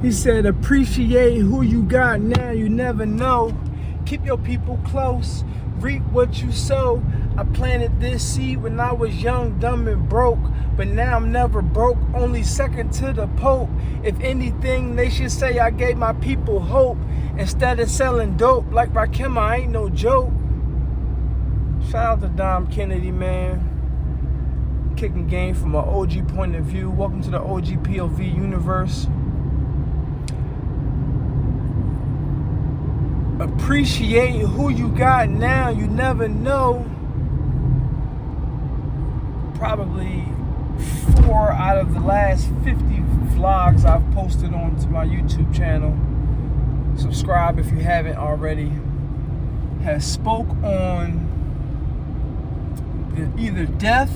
He said, appreciate who you got now, you never know. Keep your people close, reap what you sow. I planted this seed when I was young, dumb, and broke. But now I'm never broke, only second to the Pope. If anything, they should say I gave my people hope. Instead of selling dope like Rakim, I ain't no joke. Shout out to Dom Kennedy, man. Kicking game from an OG point of view. Welcome to the OGPOV universe. Appreciate who you got now, you never know. Probably 4 out of the last 50 vlogs I've posted onto my YouTube channel. Subscribe if you haven't already. Has spoke on either death,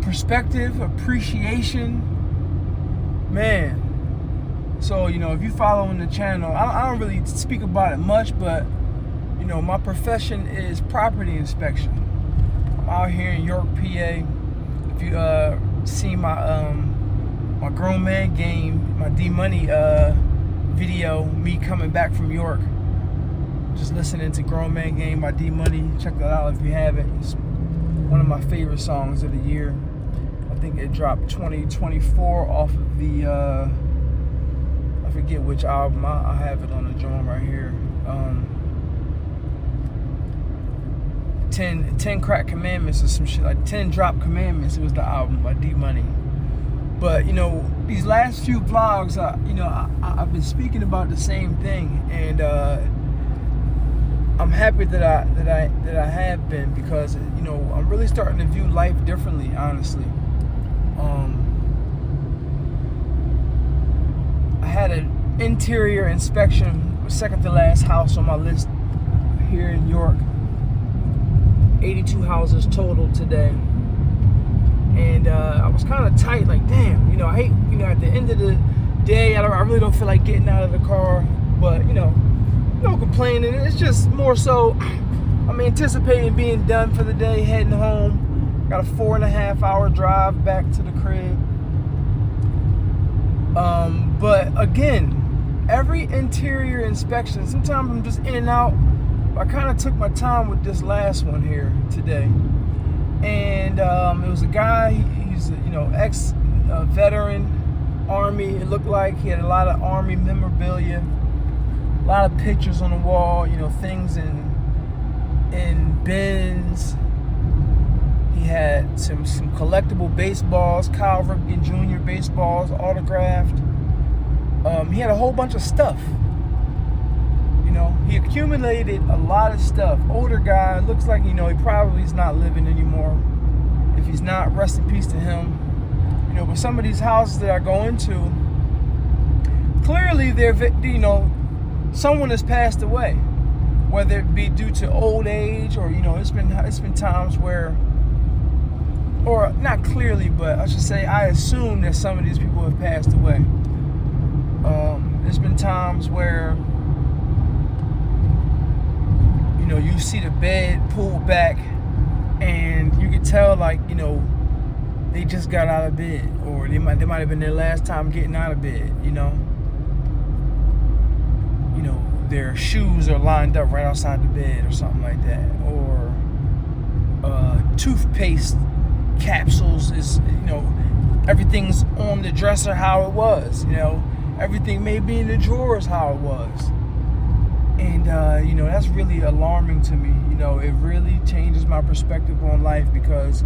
perspective, appreciation, man. So, if you following the channel, I don't really speak about it much, but, my profession is property inspection. I'm out here in York, PA. If you see my Grown Man Game, my D-Money video, me coming back from York, just listening to Grown Man Game by D-Money. Check that out if you haven't. It's one of my favorite songs of the year. I think it dropped 2024 off of the... I forget which album. I have it on the drum right here. 10 Crack Commandments or some shit, like 10 Drop Commandments. It was the album by D-Money. But these last few vlogs, I've been speaking about the same thing, and I'm happy that I have been, because I'm really starting to view life differently, honestly. I had an interior inspection, second to last house on my list here in York. 82 houses total today. And I was kind of tight, like, damn, I hate, at the end of the day, I really don't feel like getting out of the car. But, no complaining. It's just more so, I'm anticipating being done for the day, heading home. Got a 4.5-hour drive back to the crib. But again, every interior inspection, sometimes I'm just in and out. I kind of took my time with this last one here today. And it was a guy, he's ex-veteran, Army. It looked like he had a lot of Army memorabilia, a lot of pictures on the wall, things in bins. He had some collectible baseballs, Kyle Ripken Jr. baseballs, autographed. He had a whole bunch of stuff. He accumulated a lot of stuff. Older guy, looks like, he probably is not living anymore. If he's not, rest in peace to him. But some of these houses that I go into, clearly they're, someone has passed away. Whether it be due to old age or, it's been times where, or not clearly, but I should say, I assume that some of these people have passed away. There's been times where, you see the bed pulled back and you can tell, like, they just got out of bed, or they might have been their last time getting out of bed, their shoes are lined up right outside the bed or something like that, or toothpaste capsules is, everything's on the dresser how it was, everything may be in the drawers how it was. And, that's really alarming to me. It really changes my perspective on life, because,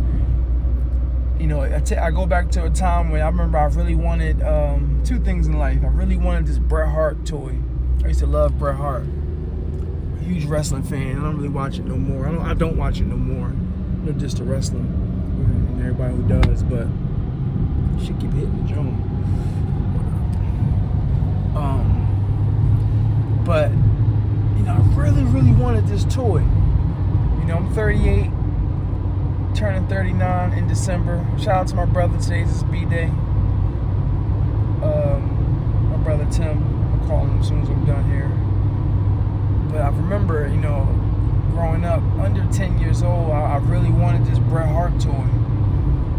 I go back to a time when I remember I really wanted 2 things in life. I really wanted this Bret Hart toy. I used to love Bret Hart. A huge wrestling fan. I don't really watch it no more. I don't watch it no more. No diss to wrestling and everybody who does, but shit keep hitting the drum. But I really wanted this toy. I'm 38, turning 39 in December. Shout out to my brother. Today's his B-Day. My brother Tim. I'll call him as soon as I'm done here. But I remember, growing up, under 10 years old, I really wanted this Bret Hart toy.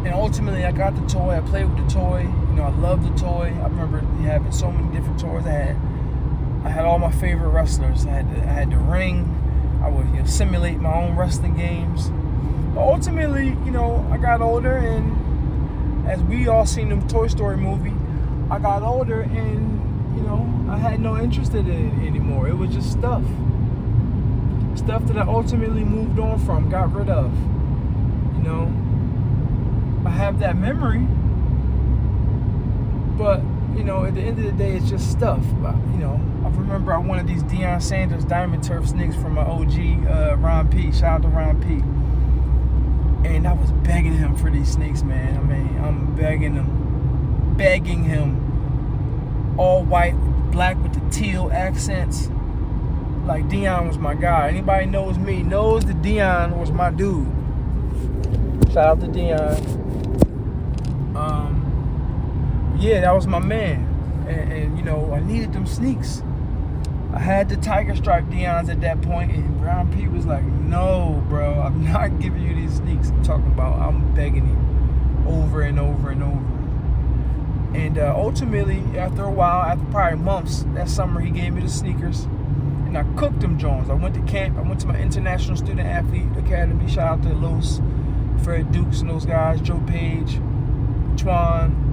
And ultimately, I got the toy. I played with the toy. You know, I loved the toy. I remember having so many different toys. I had all my favorite wrestlers. I had the ring. I would simulate my own wrestling games. But ultimately, I got older, and as we all seen the Toy Story movie, I got older, and I had no interest in it anymore. It was just stuff that I ultimately moved on from, got rid of. I have that memory, but at the end of the day, it's just stuff. But, I remember I wanted these Deion Sanders Diamond Turf sneakers from my OG, Ron P. Shout out to Ron P. And I was begging him for these sneaks, man. I mean, I'm begging him. All white, black with the teal accents. Like, Deion was my guy. Anybody knows me knows that Deion was my dude. Shout out to Deion. Yeah, that was my man. And I needed them sneaks. I had the Tiger Stripe Deion's at that point, and Brown P was like, no, bro, I'm not giving you these sneaks. I'm begging him over and over and over. And ultimately, after a while, after probably months, that summer he gave me the sneakers, and I cooked them Jones. I went to camp. I went to my International Student Athlete Academy. Shout out to Los, Fred Dukes and those guys, Joe Page, Twan.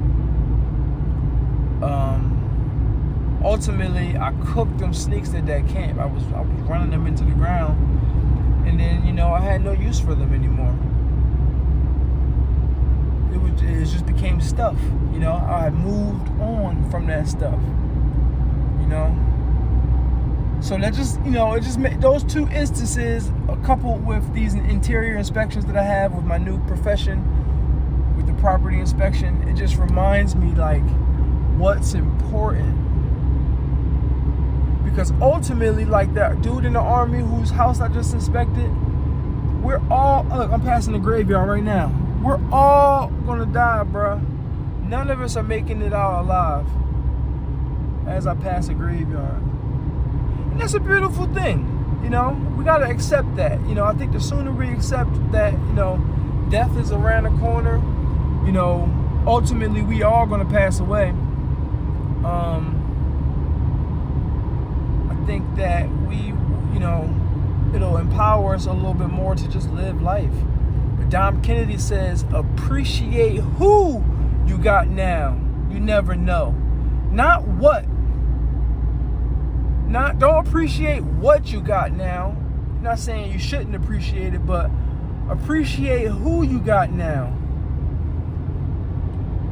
Ultimately, I cooked them sneaks at that camp. I was running them into the ground, and then I had no use for them anymore. It just became stuff. I had moved on from that stuff. So that just it just made those two instances, coupled with these interior inspections that I have with my new profession, with the property inspection, it just reminds me like what's important. Because ultimately, like that dude in the Army whose house I just inspected, we're all, look, I'm passing the graveyard right now. We're all gonna die, bruh. None of us are making it out alive as I pass a graveyard. And that's a beautiful thing, We gotta accept that. I think the sooner we accept that, death is around the corner, ultimately we are gonna pass away. I think that it'll empower us a little bit more to just live life. But Dom Kennedy says, appreciate who you got now. You never know. Not what. Don't appreciate what you got now. I'm not saying you shouldn't appreciate it, but appreciate who you got now.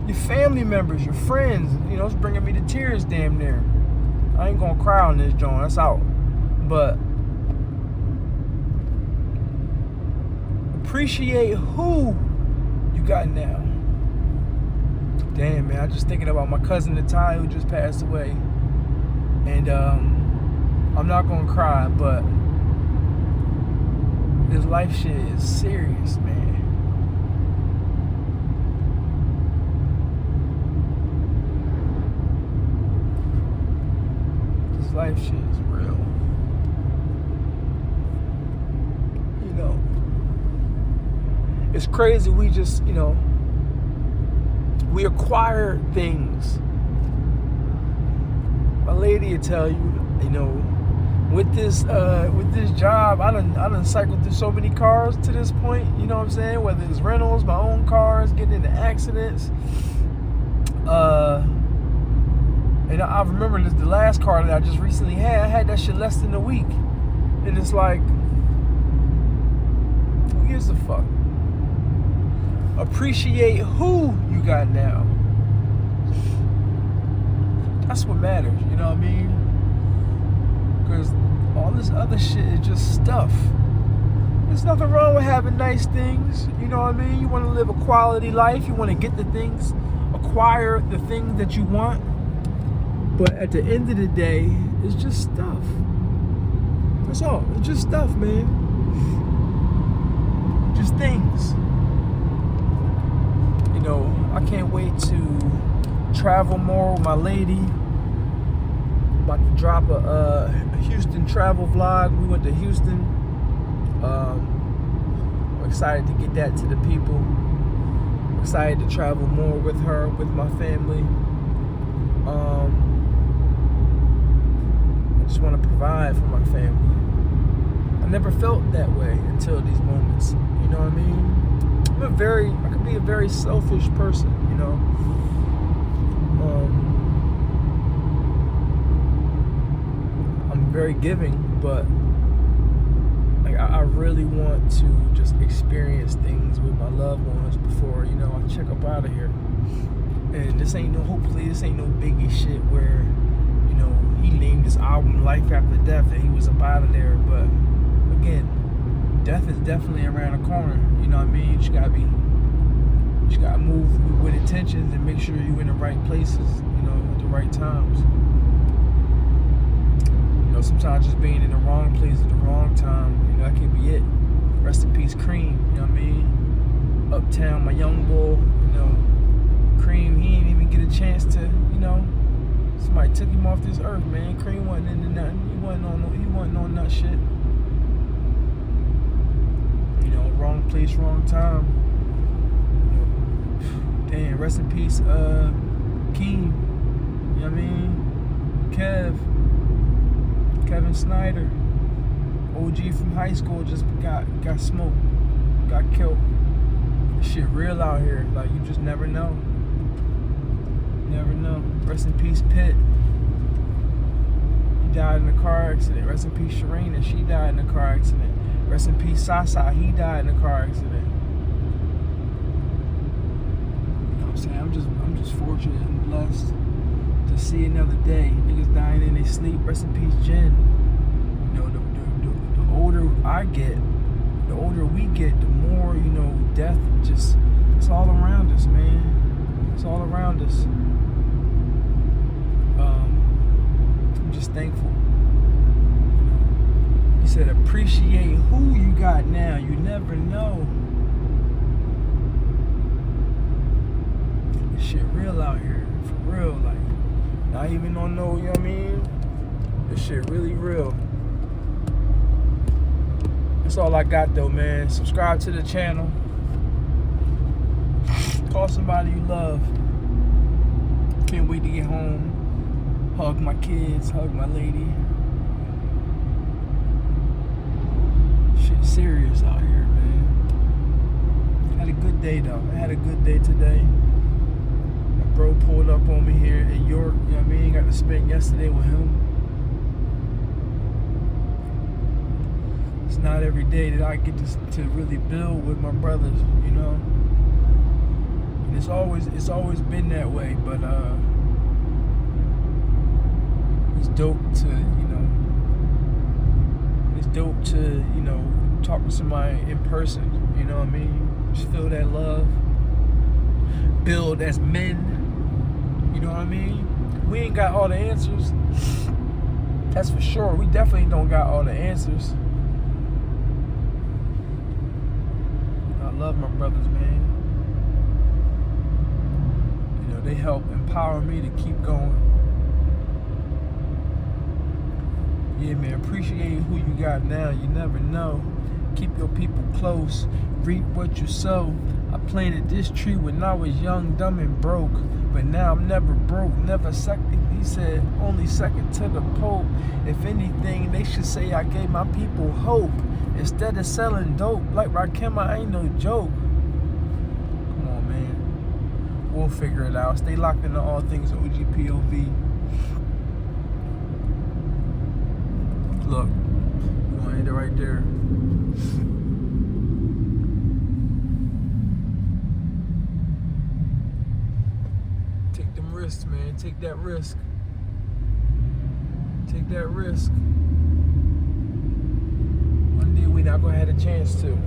Your family members, your friends, it's bringing me to tears damn near. I ain't gonna cry on this joint, that's out. But appreciate who you got now. Damn, man, I'm just thinking about my cousin Natai who just passed away. And I'm not gonna cry, but this life shit is serious, man. Life shit is real. It's crazy. We just, we acquire things. My lady will tell you, with this job, I done cycled through so many cars to this point. You know what I'm saying? Whether it's rentals, my own cars, getting into accidents. And I remember the last car that I just recently had, I had that shit less than a week. And it's like, who gives a fuck? Appreciate who you got now. That's what matters, you know what I mean? Because all this other shit is just stuff. There's nothing wrong with having nice things, you know what I mean? You want to live a quality life, you want to get the things, acquire the things that you want. But at the end of the day, it's just stuff. That's all. It's just stuff, man. Just things. I can't wait to travel more with my lady. I'm about to drop a Houston travel vlog. We went to Houston. I'm excited to get that to the people. excited to travel more with her, with my family. I just want to provide for my family. I never felt that way until these moments. You know what I mean? I could be a very selfish person, you know. I'm very giving, but like I really want to just experience things with my loved ones before, you know, I check up out of here. And hopefully this ain't no biggie shit where, you know, he named his album Life After Death and he was up out of there. But again, death is definitely around the corner. You know what I mean? You just gotta move with intentions and make sure you're in the right places, you know, at the right times. You know, sometimes just being in the wrong place at the wrong time, you know, that can be it. Rest in peace, Cream, you know what I mean? Uptown, my young bull, you know, Cream, he didn't even get a chance to, you know, somebody took him off this earth, man. Cream wasn't into nothing. He wasn't on nut shit. You know, wrong place, wrong time. Damn, rest in peace, Keem. You know what I mean? Kevin Snyder. OG from high school just got smoked. Got killed. This shit real out here. Like, you just never know. Never know. Rest in peace, Pitt. He died in a car accident. Rest in peace, Sharina. She died in a car accident. Rest in peace, Sasa. He died in a car accident. I'm just fortunate and blessed to see another day. Niggas dying in their sleep. Rest in peace, Jen. You know, the older I get, the older we get, the more, you know, death just, it's all around us, man. It's all around us. I'm just thankful. You know, he said, appreciate who you got now. You never know. Shit real out here, for real, like, not even on no, you know what I mean? This shit really real. That's all I got though, man. Subscribe to the channel. Call somebody you love. Can't wait to get home. Hug my kids, hug my lady. Shit serious out here, man. Had a good day though. I had a good day today. Bro pulled up on me here in York, you know what I mean? Got to spend yesterday with him. It's not every day that I get to really build with my brothers, you know? And it's always been that way, but it's dope to, you know, talk to somebody in person, you know what I mean? Just feel that love. Build as men. You know what I mean? We ain't got all the answers. That's for sure. We definitely don't got all the answers. I love my brothers, man. You know, they help empower me to keep going. Yeah, man, appreciate who you got now. You never know. Keep your people close. Reap what you sow. I planted this tree when I was young, dumb, and broke. But now I'm never broke, never second. He said, only second to the Pope. If anything, they should say I gave my people hope. Instead of selling dope, like Rakim, I ain't no joke. Come on, man. We'll figure it out. Stay locked into all things OGPOV. Look, you want to end it right there. Take them risks, man. Take that risk. Take that risk. One day we not gonna have a chance to.